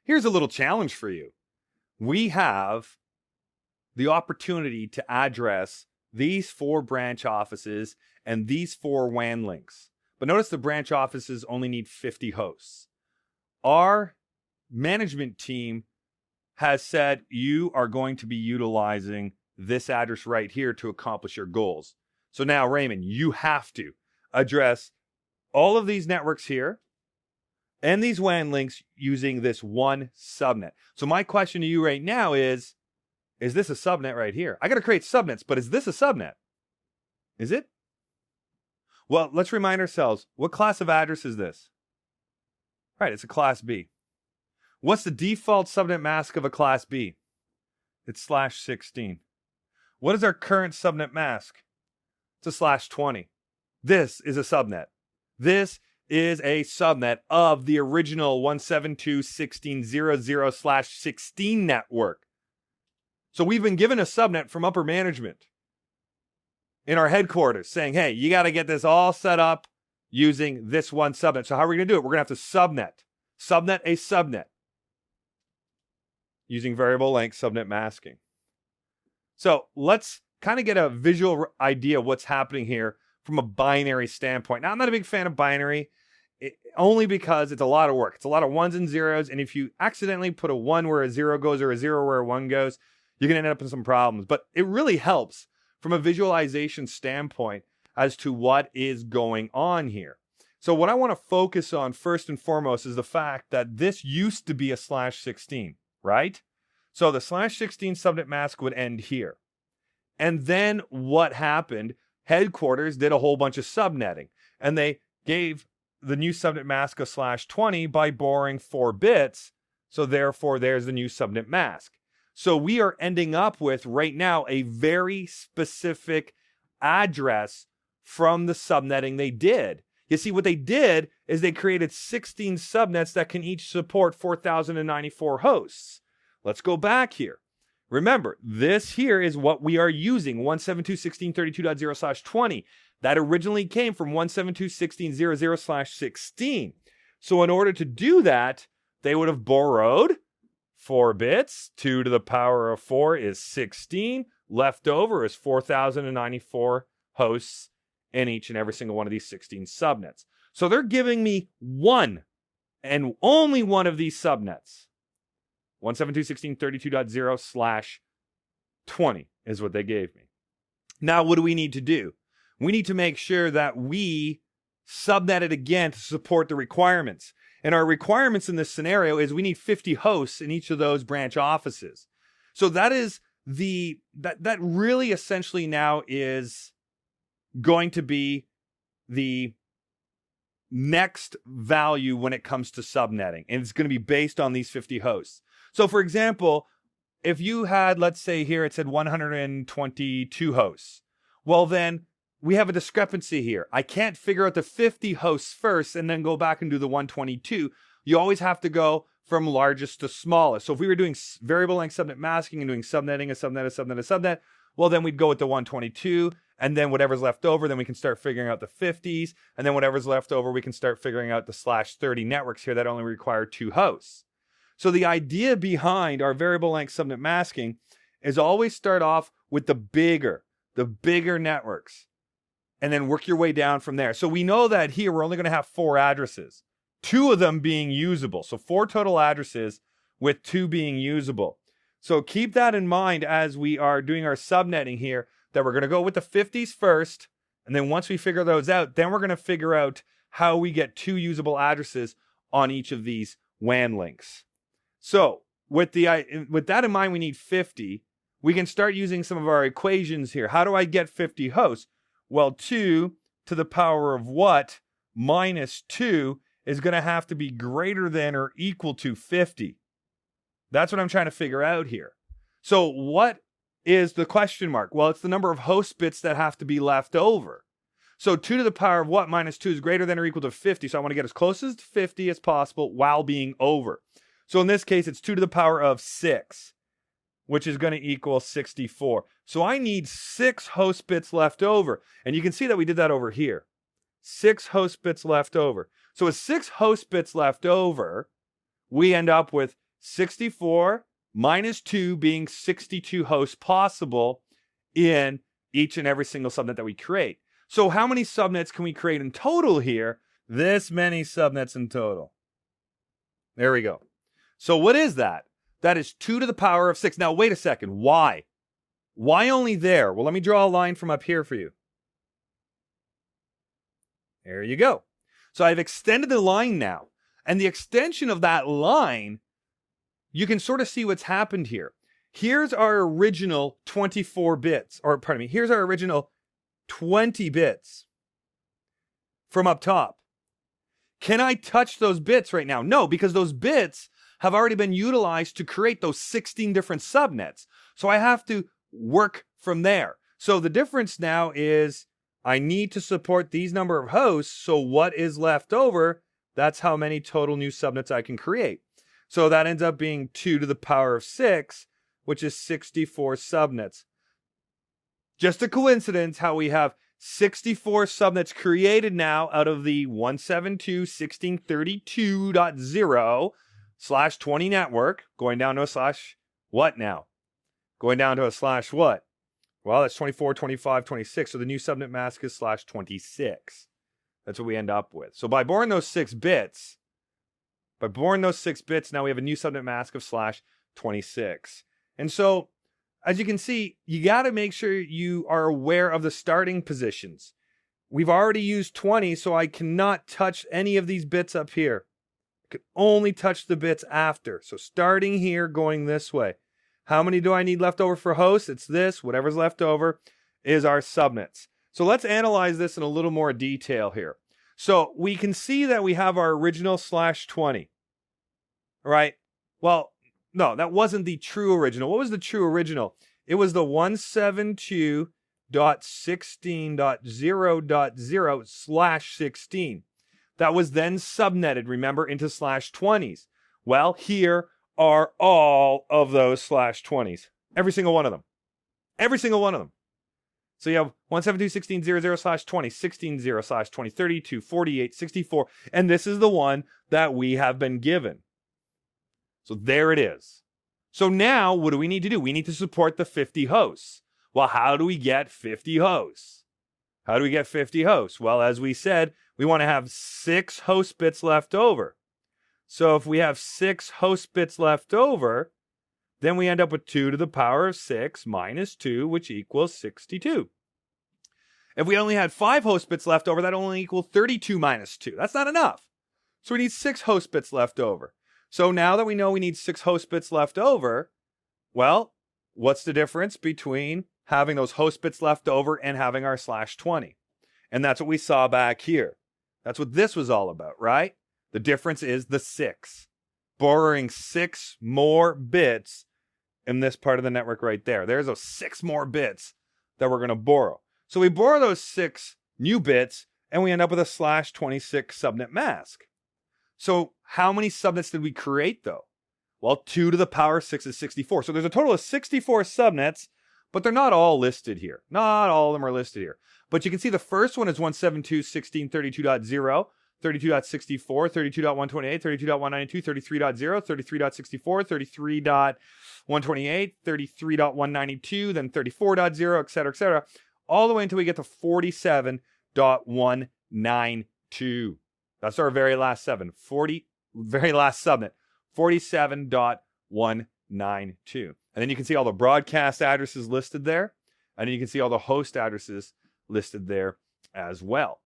Here's a little challenge for you. We have the opportunity to address these 4 branch offices and these 4 WAN links. But notice the branch offices only need 50 hosts. Our management team has said you are going to be utilizing this address right here to accomplish your goals. So now, Raymond, you have to address all of these networks here and these WAN links using this one subnet. So my question to you right now is this a subnet right here? I got to create subnets, but is this a subnet? Is it? Well, let's remind ourselves, what class of address is this? Right, it's a class B. What's the default subnet mask of a class B? It's /16. What is our current subnet mask? It's a /20. This is a subnet. This is a subnet of the original 172.16.00/16 network. So we've been given a subnet from upper management in our headquarters saying, hey, you got to get this all set up using this one subnet. So how are we going to do it? We're going to have to subnet a subnet using variable length subnet masking. So let's kind of get a visual idea of what's happening here from a binary standpoint. Now, I'm not a big fan of binary, only because it's a lot of work. It's a lot of ones and zeros, and if you accidentally put a 1 where a 0 goes or a 0 where a 1 goes, you're going to end up in some problems. But it really helps from a visualization standpoint as to what is going on here. So what I want to focus on first and foremost is the fact that this used to be a /16, right? So the /16 subnet mask would end here. And then what happened? Headquarters did a whole bunch of subnetting, and they gave the new subnet mask a /20 by borrowing 4 bits. So therefore, there's the new subnet mask. So we are ending up with right now a very specific address from the subnetting they did. You see, what they did is they created 16 subnets that can each support 4,094 hosts. Let's go back here. Remember, this here is what we are using, 172.16.32.0/20. That originally came from 172.16.00/16. So in order to do that, they would have borrowed 4 bits. 2 to the power of 4 is 16. Left over is 4,094 hosts in each and every single one of these 16 subnets. So they're giving me one and only one of these subnets. 172.16.32.0/20 is what they gave me. Now, what do we need to do? We need to make sure that we subnet it again to support the requirements. And our requirements in this scenario is we need 50 hosts in each of those branch offices. So that is that really essentially now is going to be the next value when it comes to subnetting. And it's going to be based on these 50 hosts. So for example, if you had, let's say here, it said 122 hosts. Well, then we have a discrepancy here. I can't figure out the 50 hosts first and then go back and do the 122. You always have to go from largest to smallest. So if we were doing variable length subnet masking and doing subnetting, a subnet, well, then we'd go with the 122. And then whatever's left over, then we can start figuring out the 50s. And then whatever's left over, we can start figuring out the /30 networks here that only require 2 hosts. So the idea behind our variable length subnet masking is always start off with the bigger networks, and then work your way down from there. So we know that here we're only going to have 4 addresses, 2 of them being usable. So 4 total addresses with 2 being usable. So keep that in mind as we are doing our subnetting here, that we're going to go with the 50s first. And then once we figure those out, then we're going to figure out how we get 2 usable addresses on each of these WAN links. So with that in mind, we need 50. We can start using some of our equations here. How do I get 50 hosts? Well, 2 to the power of what minus 2 is going to have to be greater than or equal to 50. That's what I'm trying to figure out here. So what is the question mark? Well, it's the number of host bits that have to be left over. So 2 to the power of what minus 2 is greater than or equal to 50. So I want to get as close as 50 as possible while being over. So in this case, it's 2 to the power of 6, which is going to equal 64. So I need 6 host bits left over. And you can see that we did that over here. 6 host bits left over. So with 6 host bits left over, we end up with 64 minus 2 being 62 hosts possible in each and every single subnet that we create. So how many subnets can we create in total here? This many subnets in total. There we go. So what is that? That is 2 to the power of 6. Now, wait a second. Why? Why only there? Well, let me draw a line from up here for you. There you go. So I've extended the line now. And the extension of that line, you can sort of see what's happened here. Here's our original 24 bits, or pardon me, here's our original 20 bits from up top. Can I touch those bits right now? No, because those bits have already been utilized to create those 16 different subnets. So I have to work from there. So the difference now is I need to support these number of hosts. So what is left over? That's how many total new subnets I can create. So that ends up being 2 to the power of 6, which is 64 subnets. Just a coincidence how we have 64 subnets created now out of the 172.1632.0/20 network, going down to a slash what now? Going down to a slash what? Well, that's 24, 25, 26. So the new subnet mask is slash 26. That's what we end up with. So by boring those 6 bits, now we have a new subnet mask of slash 26. And so, as you can see, you got to make sure you are aware of the starting positions. We've already used 20, so I cannot touch any of these bits up here. I can only touch the bits after. So starting here, going this way. How many do I need left over for hosts? It's this. Whatever's left over is our subnets. So let's analyze this in a little more detail here. So we can see that we have our original slash 20. Right? Well, no, that wasn't the true original. What was the true original? It was the 172.16.0.0/16. That was then subnetted, remember, into slash 20s. Well, here are all of those slash 20s. Every single one of them. Every single one of them. So you have 172.16.0.0/20, 16.0/20, 32, 48, 64, and this is the one that we have been given. So there it is. So now what do we need to do? We need to support the 50 hosts. Well, how do we get 50 hosts? How do we get 50 hosts? Well, as we said, we want to have 6 host bits left over. So if we have 6 host bits left over, then we end up with 2 to the power of 6 minus 2, which equals 62. If we only had 5 host bits left over, that only equals 32 minus 2. That's not enough. So we need 6 host bits left over. So now that we know we need 6 host bits left over, well, what's the difference between having those host bits left over and having our slash 20? And that's what we saw back here. That's what this was all about, right? The difference is the 6. Borrowing 6 more bits in this part of the network right there. There's those 6 more bits that we're going to borrow. So we borrow those 6 new bits and we end up with a slash 26 subnet mask. So how many subnets did we create though? Well, 2 to the power 6 is 64. So there's a total of 64 subnets, but they're not all listed here. Not all of them are listed here. But you can see the first one is 172.16.32.0, 32.64, 32.128, 32.192, 33.0, 33.64, 33.128, 33.192, then 34.0, etc., all the way until we get to 47.192. That's our very last subnet, 47.192. And then you can see all the broadcast addresses listed there. And then you can see all the host addresses listed there as well.